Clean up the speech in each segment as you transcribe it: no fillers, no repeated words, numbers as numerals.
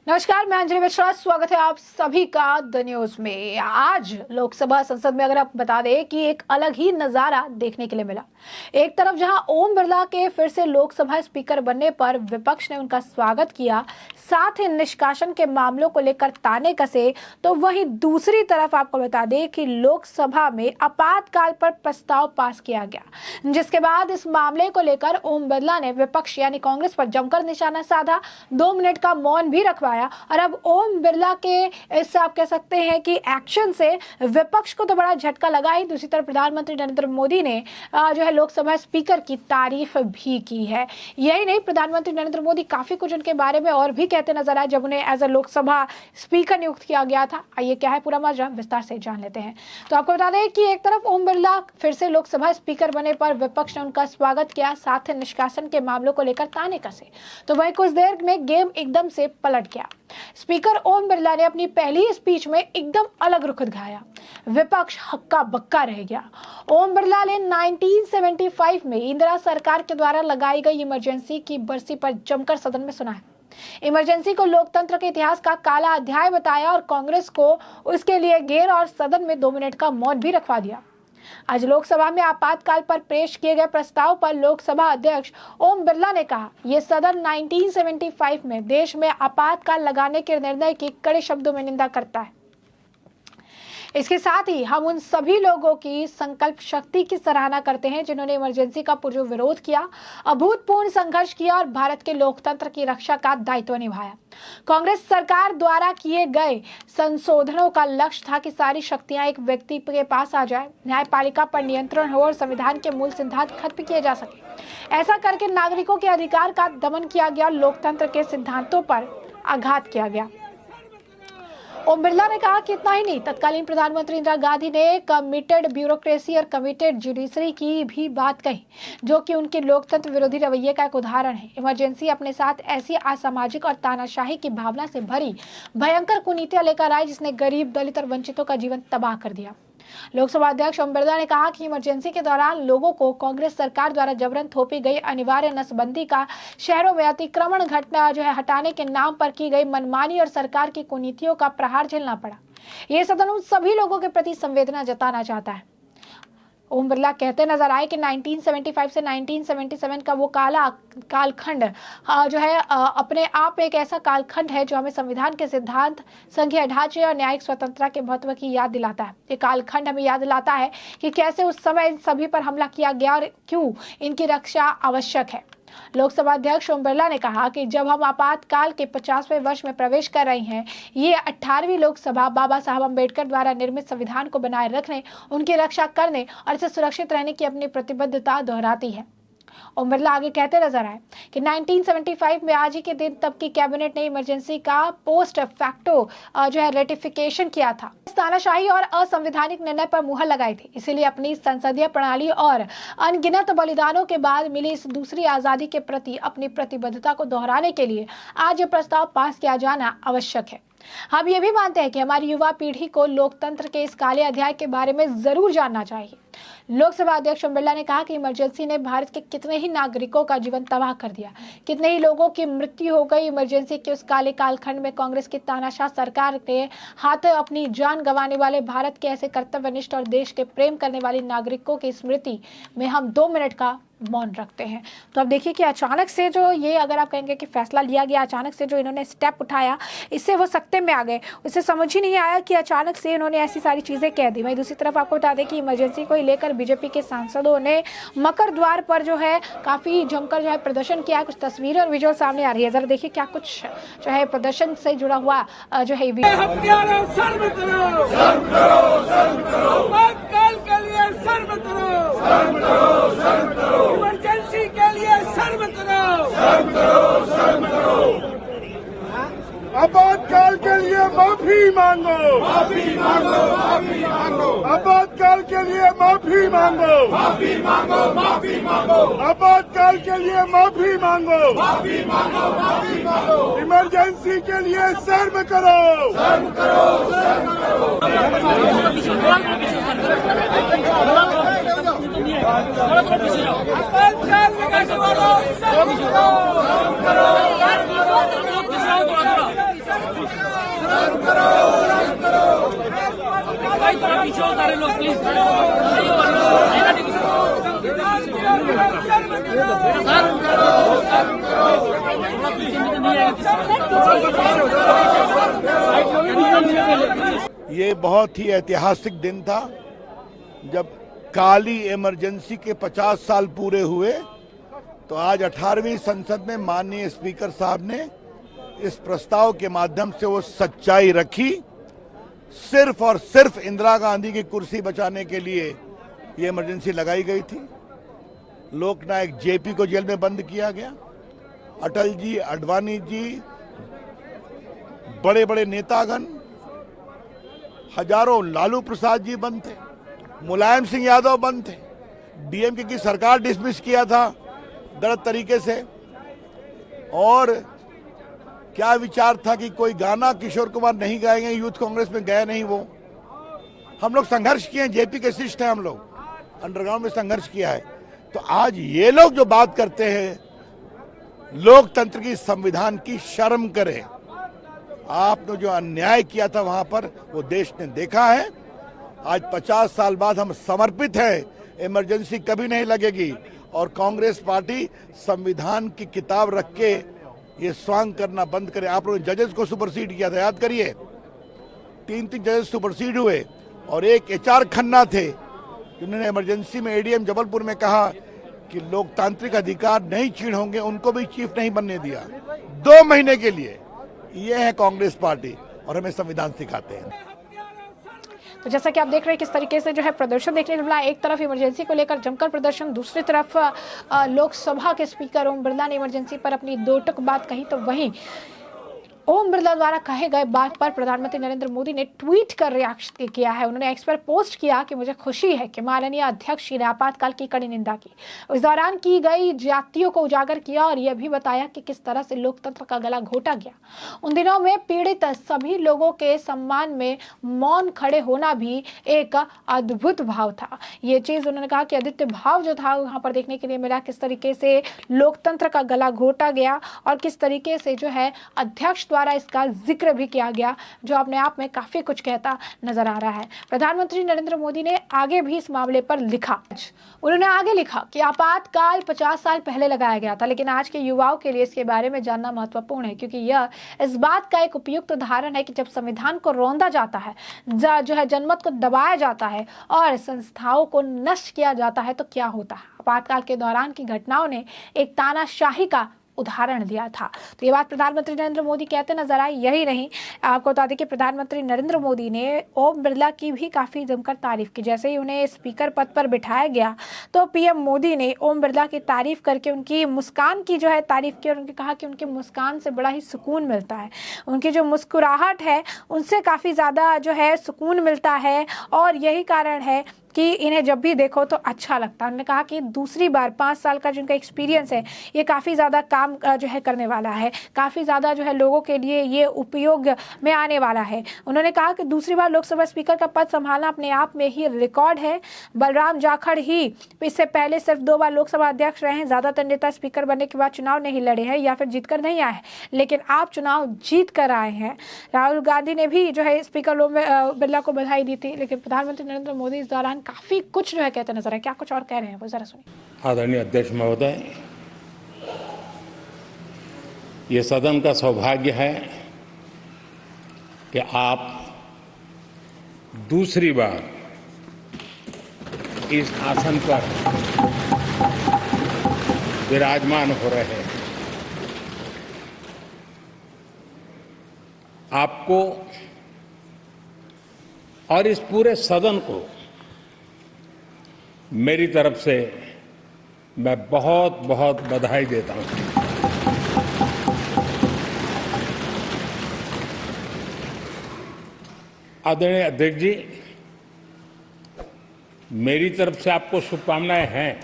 नमस्कार, मैं अंजलि मिश्रा। स्वागत है आप सभी का द न्यूज में। आज लोकसभा संसद में अगर आप बता दें कि एक अलग ही नजारा देखने के लिए मिला। एक तरफ जहां ओम बिरला के फिर से लोकसभा स्पीकर बनने पर विपक्ष ने उनका स्वागत किया, साथ ही निष्कासन के मामलों को लेकर ताने कसे, तो वहीं दूसरी तरफ आपको बता दें कि लोकसभा में आपातकाल पर प्रस्ताव पास किया गया, जिसके बाद इस मामले को लेकर ओम बिरला ने विपक्ष यानी कांग्रेस पर जमकर निशाना साधा, 2 मिनट का मौन भी रखवाया। और अब ओम बिरला के इससे आप कह सकते हैं कि एक्शन से विपक्ष को तो बड़ा झटका लगा ही, दूसरी तरफ प्रधानमंत्री नरेंद्र मोदी ने जो है लोकसभा स्पीकर की तारीफ भी की है। यही नहीं, प्रधानमंत्री नरेंद्र मोदी काफी कुछ उनके बारे में और भी कहते नजर आए जब उन्हें एज अ लोकसभा स्पीकर नियुक्त किया गया था। आइए क्या है पूरा माजरा विस्तार से जान लेते हैं। तो आपको बता दें कि एक तरफ ओम बिरला फिर से लोकसभा स्पीकर बने पर विपक्ष ने उनका स्वागत किया, साथ ही निष्कासन के मामलों को लेकर ताने कसे, तो वहीं कुछ देर में गेम एकदम से पलट गया। स्पीकर ओम बिरला ने अपनी पहली स्पीच में एकदम अलग रुख दिखाया, विपक्ष हक्का बक्का रह गया। ओम बिरला ने 1975 में इंदिरा सरकार के द्वारा लगाई गई इमरजेंसी की बरसी पर जमकर सदन में सुनाया। इमरजेंसी को लोकतंत्र के इतिहास का काला अध्याय बताया और कांग्रेस को उसके लिए घेर और सदन में 2 मिनट का मौन भी रखवा दिया। आज लोकसभा में आपातकाल पर पेश किए गए प्रस्ताव पर लोकसभा अध्यक्ष ओम बिरला ने कहा, यह सदन 1975 में देश में आपातकाल लगाने के निर्णय की कड़े शब्दों में निंदा करता है। इसके साथ ही हम उन सभी लोगों की संकल्प शक्ति की सराहना करते हैं जिन्होंने इमरजेंसी का पुरजोर विरोध किया, अभूतपूर्व संघर्ष किया और भारत के लोकतंत्र की रक्षा का दायित्व निभाया। कांग्रेस सरकार द्वारा किए गए संशोधनों का लक्ष्य था कि सारी शक्तियां एक व्यक्ति के पास आ जाए, न्यायपालिका पर नियंत्रण हो और संविधान के मूल सिद्धांत खत्म किए जा सके। ऐसा करके नागरिकों के अधिकार का दमन किया गया, लोकतंत्र के सिद्धांतों पर आघात किया गया। ओम बिरला ने कहा कि इतना ही नहीं, तत्कालीन प्रधानमंत्री इंदिरा गांधी ने कमिटेड ब्यूरोक्रेसी और कमिटेड जुडिशरी की भी बात कही, जो कि उनके लोकतंत्र विरोधी रवैये का एक उदाहरण है। इमरजेंसी अपने साथ ऐसी असामाजिक और तानाशाही की भावना से भरी भयंकर कुनीतियां लेकर आई, जिसने गरीब, दलित और वंचितों का जीवन तबाह कर दिया। लोकसभा अध्यक्ष ओम बिरला ने कहा कि इमरजेंसी के दौरान लोगों को कांग्रेस सरकार द्वारा जबरन थोपी गई अनिवार्य नसबंदी का, शहरों में अतिक्रमण घटना हटाने के नाम पर की गई मनमानी और सरकार की कुनीतियों का प्रहार झेलना पड़ा। ये सदन उन सभी लोगों के प्रति संवेदना जताना चाहता है। ओम बिरला कहते नजर आए कि 1975 से 1977 का वो कालखंड अपने आप एक ऐसा कालखंड है जो हमें संविधान के सिद्धांत, संघीय ढांचे और न्यायिक स्वतंत्रता के महत्व की याद दिलाता है। ये कालखंड हमें याद दिलाता है कि कैसे उस समय इन सभी पर हमला किया गया और क्यों इनकी रक्षा आवश्यक है। लोकसभा अध्यक्ष ओम बिरला ने कहा कि जब हम आपातकाल के 50वें वर्ष में प्रवेश कर रहे हैं, ये 18वीं लोकसभा बाबा साहब अम्बेडकर द्वारा निर्मित संविधान को बनाए रखने, उनकी रक्षा करने और इसे सुरक्षित रहने की अपनी प्रतिबद्धता दोहराती है। ओम बिरला आगे कहते नजर आए कि 1975 में आज ही के दिन तब की कैबिनेट ने इमरजेंसी का पोस्ट फैक्टो रेटिफिकेशन किया था। तानाशाही और असंवैधानिक निर्णय पर मुहर लगाई थी। इसीलिए अपनी संसदीय प्रणाली और अनगिनत बलिदानों के बाद मिली इस दूसरी आजादी के प्रति अपनी प्रतिबद्धता को दोहराने के लिए आज ये प्रस्ताव पास किया जाना आवश्यक है। हम ये भी मानते हैं कि हमारी युवा पीढ़ी को लोकतंत्र के इस काले अध्याय के बारे में जरूर जानना चाहिए। लोकसभा अध्यक्ष ओम बिरला ने कहा कि इमरजेंसी ने भारत के कितने ही नागरिकों का जीवन तबाह कर दिया, कितने ही लोगों की मृत्यु हो गई। इमरजेंसी के उस काले कालखंड में कांग्रेस की तानाशाह सरकार के हाथ अपनी जान गंवाने वाले भारत के ऐसे कर्तव्यनिष्ठ और देश के प्रेम करने वाले नागरिकों की स्मृति में हम 2 मिनट का मौन रखते हैं। तो अब देखिए कि अचानक से जो ये अगर आप कहेंगे कि फैसला लिया गया, अचानक से जो इन्होंने स्टेप उठाया, इससे वो सख्ते में आ गए। उसे समझ ही नहीं आया कि अचानक से इन्होंने ऐसी सारी चीजें कह दी। वहीं दूसरी तरफ आपको बता दें कि इमरजेंसी को लेकर बीजेपी के सांसदों ने मकर द्वार पर काफी जमकर प्रदर्शन किया। कुछ तस्वीरें और विजुअल सामने आ रही है, जरा देखिए क्या कुछ प्रदर्शन से जुड़ा हुआ इमरजेंसी के लिए शर्म करो, शर्म करो, शर्म करो। आपातकाल के लिए माफी मांगो, माफी मांगो, माफी मांगो। आपातकाल के लिए माफी मांगो, माफी मांगो, माफी मांगो। आपातकाल के लिए माफी मांगो, माफी मांगो, माफी मांगो। इमरजेंसी के लिए शर्म करो, शर्म करो, शर्म करो। आपातकाल सारे लोग प्लीज ये बहुत ही ऐतिहासिक दिन था जब काली इमरजेंसी के 50 साल पूरे हुए, तो आज 18वीं संसद में माननीय स्पीकर साहब ने इस प्रस्ताव के माध्यम से वो सच्चाई रखी। सिर्फ और सिर्फ इंदिरा गांधी की कुर्सी बचाने के लिए ये इमरजेंसी लगाई गई थी। लोकनायक जेपी को जेल में बंद किया गया, अटल जी, आडवाणी जी, बड़े बड़े नेतागण, हजारों, लालू प्रसाद जी बंद थे, मुलायम सिंह यादव बंद थे, डीएमके की सरकार डिसमिस किया था गलत तरीके से। और क्या विचार था कि कोई गाना किशोर कुमार नहीं गाएंगे, यूथ कांग्रेस में गए नहीं वो। हम लोग संघर्ष किए, जेपी के शिष्ट हैं हम लोग, अंडरग्राउंड में संघर्ष किया है। तो आज ये लोग जो बात करते हैं, लोकतंत्र की, संविधान की शर्म करें। आपने जो अन्याय किया था वहां पर, वो देश ने देखा है। आज 50 साल बाद हम समर्पित हैं, इमरजेंसी कभी नहीं लगेगी। और कांग्रेस पार्टी संविधान की किताब रख के ये स्वांग करना बंद करे। आप लोगों ने जजेस को सुपरसीड किया था, याद करिए, 3 जजेस सुपरसीड हुए और एक एचआर खन्ना थे जिन्होंने इमरजेंसी में एडीएम जबलपुर में कहा कि लोकतांत्रिक अधिकार नहीं छीन होंगे, उनको भी चीफ नहीं बनने दिया 2 महीने के लिए। ये है कांग्रेस पार्टी और हमें संविधान सिखाते हैं। तो जैसा कि आप देख रहे हैं किस तरीके से जो है प्रदर्शन देखने को मिला। एक तरफ इमरजेंसी को लेकर जमकर प्रदर्शन, दूसरी तरफ लोकसभा के स्पीकर ओम बिरला ने इमरजेंसी पर अपनी दो टूक बात कही। तो वहीं ओम बिरला द्वारा कहे गए बात पर प्रधानमंत्री नरेंद्र मोदी ने ट्वीट कर रिएक्शन किया है। उन्होंने एक्स पर पोस्ट किया कि मुझे खुशी है कि माननीय अध्यक्ष जी ने आपातकाल की कड़ी निंदा की, इस दौरान की गई ज्यादतियों को उजागर किया और यह भी बताया कि किस तरह से लोकतंत्र का गला घोटा गया। उन दिनों में पीड़ित सभी लोगों के सम्मान में मौन खड़े होना भी एक अद्भुत भाव था। ये चीज उन्होंने कहा कि आदित्य भाव जो था वहां पर देखने के लिए मिला, किस तरीके से लोकतंत्र का गला घोटा गया और किस तरीके से जो है अध्यक्ष द्वारा इसका जिक्र भी किया गया, जो अपने आप में काफी कुछ कहता नजर आ रहा है। प्रधानमंत्री नरेंद्र मोदी ने आगे भी इस मामले पर लिखा। उन्होंने आगे लिखा कि आपातकाल 50 साल पहले लगाया गया था, लेकिन आज के युवाओं के लिए इसके बारे में जानना महत्वपूर्ण है, क्योंकि यह इस बात का एक उपयुक्त उदाहरण है कि जब संविधान को रौंदा जाता है, जो है जनमत को दबाया जाता है और संस्थाओं को नष्ट किया जाता है, तो क्या होता है। आपातकाल के दौरान की घटनाओं ने एक तानाशाही का उदाहरण दिया था। तो ये बात प्रधानमंत्री नरेंद्र मोदी कहते नजर आए। यही नहीं, आपको बता दें कि प्रधानमंत्री नरेंद्र मोदी ने ओम बिरला की भी काफी जमकर तारीफ की। जैसे ही उन्हें स्पीकर पद पर बिठाया गया तो पीएम मोदी ने ओम बिरला की तारीफ करके उनकी मुस्कान की जो है तारीफ की और उनके कहा कि उनकी मुस्कान से बड़ा ही सुकून मिलता है, उनकी जो मुस्कुराहट है उनसे काफी ज्यादा जो है सुकून मिलता है और यही कारण है कि इन्हें जब भी देखो तो अच्छा लगता है। उन्होंने कहा कि दूसरी बार 5 साल का जिनका एक्सपीरियंस है ये काफ़ी ज़्यादा काम जो है करने वाला है, काफ़ी ज़्यादा जो है लोगों के लिए ये उपयोग में आने वाला है। उन्होंने कहा कि दूसरी बार लोकसभा स्पीकर का पद संभालना अपने आप में ही रिकॉर्ड है। बलराम जाखड़ ही इससे पहले सिर्फ 2 बार लोकसभा अध्यक्ष रहे हैं। ज़्यादातर नेता स्पीकर बनने के बाद चुनाव नहीं लड़े हैं या फिर जीत कर नहीं आए हैं, लेकिन आप चुनाव जीत कर आए हैं। राहुल गांधी ने भी जो है स्पीकर ओम बिरला को बधाई दी थी, लेकिन प्रधानमंत्री नरेंद्र मोदी इस दौरान काफी कुछ जो है कहते नजर है। क्या कुछ और कह रहे हैं वो जरा सुनिए। आदरणीय अध्यक्ष महोदय, ये सदन का सौभाग्य है कि आप दूसरी बार इस आसन पर विराजमान हो रहे हैं। आपको और इस पूरे सदन को मेरी तरफ से मैं बहुत बहुत बधाई देता हूं। आदरणीय अध्यक्ष जी, मेरी तरफ से आपको शुभकामनाएं हैं,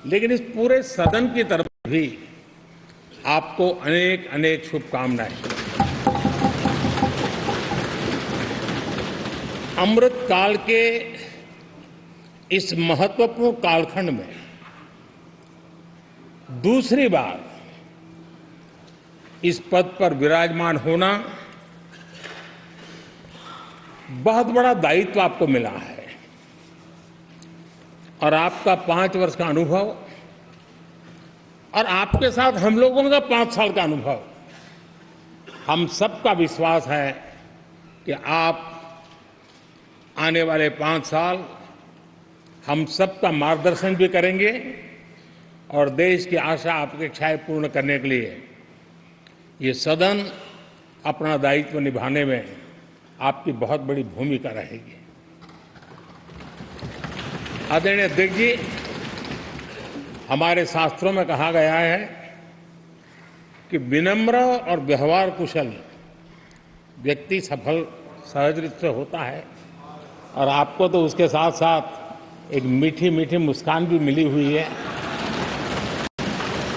लेकिन इस पूरे सदन की तरफ भी आपको अनेक अनेक शुभकामनाएं। अमृत काल के इस महत्वपूर्ण कालखंड में दूसरी बार इस पद पर विराजमान होना बहुत बड़ा दायित्व आपको मिला है और आपका 5 वर्ष का अनुभव और आपके साथ हम लोगों का 5 साल का अनुभव, हम सबका विश्वास है कि आप आने वाले 5 साल हम सबका मार्गदर्शन भी करेंगे और देश की आशा अपेक्षाएं पूर्ण करने के लिए ये सदन अपना दायित्व निभाने में आपकी बहुत बड़ी भूमिका रहेगी। आदरणीय अध्यक्ष जी, हमारे शास्त्रों में कहा गया है कि विनम्र और व्यवहार कुशल व्यक्ति सफल सहज रूप से होता है और आपको तो उसके साथ साथ एक मीठी मीठी मुस्कान भी मिली हुई है।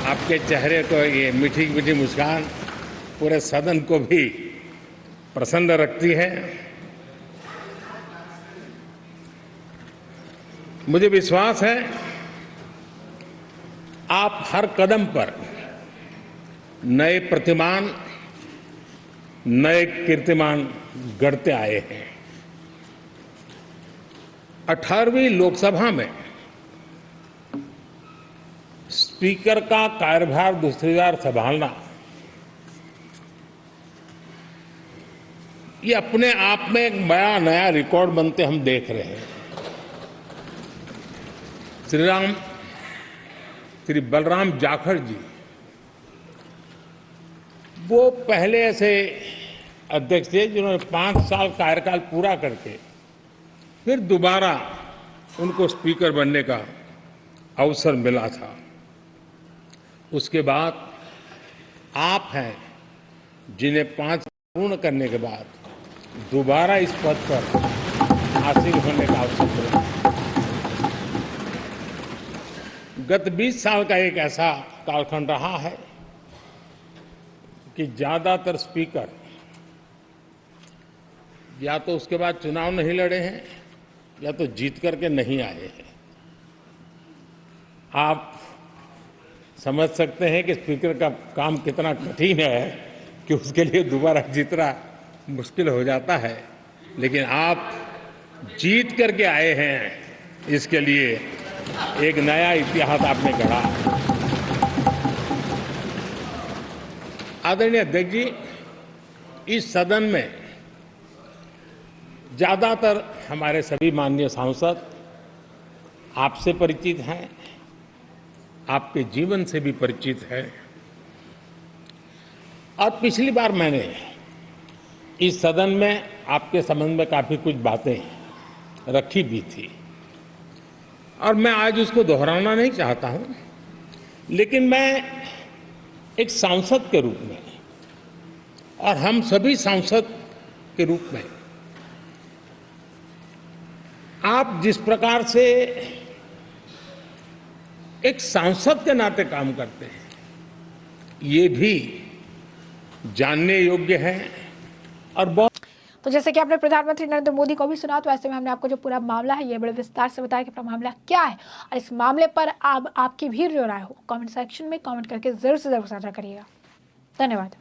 आपके चेहरे को ये मीठी मीठी मुस्कान पूरे सदन को भी प्रसन्न रखती है। मुझे विश्वास है आप हर कदम पर नए प्रतिमान, नए कीर्तिमान गढ़ते आए हैं। 18वीं लोकसभा में स्पीकर का कार्यभार दूसरी बार संभालना ये अपने आप में एक बड़ा नया रिकॉर्ड बनते हम देख रहे हैं। श्री बलराम जाखड़ जी वो पहले ऐसे अध्यक्ष थे जिन्होंने 5 साल कार्यकाल पूरा करके फिर दोबारा उनको स्पीकर बनने का अवसर मिला था। उसके बाद आप हैं जिन्हें 5 पूर्ण करने के बाद दोबारा इस पद पर आसीन होने का अवसर मिला। गत 20 साल का एक ऐसा कालखंड रहा है कि ज्यादातर स्पीकर या तो उसके बाद चुनाव नहीं लड़े हैं या तो जीत करके नहीं आए हैं। आप समझ सकते हैं कि स्पीकर का काम कितना कठिन है कि उसके लिए दोबारा जीतना मुश्किल हो जाता है, लेकिन आप जीत करके आए हैं, इसके लिए एक नया इतिहास आपने गढ़ा। आदरणीय अध्यक्ष जी, इस सदन में ज्यादातर हमारे सभी माननीय सांसद आपसे परिचित हैं, आपके जीवन से भी परिचित है और पिछली बार मैंने इस सदन में आपके संबंध में काफी कुछ बातें रखी भी थी और मैं आज उसको दोहराना नहीं चाहता हूं, लेकिन मैं एक सांसद के रूप में और हम सभी सांसद के रूप में आप जिस प्रकार से एक सांसद के नाते काम करते हैं ये भी जानने योग्य है। और बहुत तो जैसे कि आपने प्रधानमंत्री नरेंद्र मोदी को भी सुना, तो ऐसे में हमने आपको जो पूरा मामला है ये बड़े विस्तार से बताया कि पूरा मामला क्या है और इस मामले पर अब आपकी भी जो राय हो कमेंट सेक्शन में कमेंट करके जरूर से जरूर साझा करिएगा। धन्यवाद।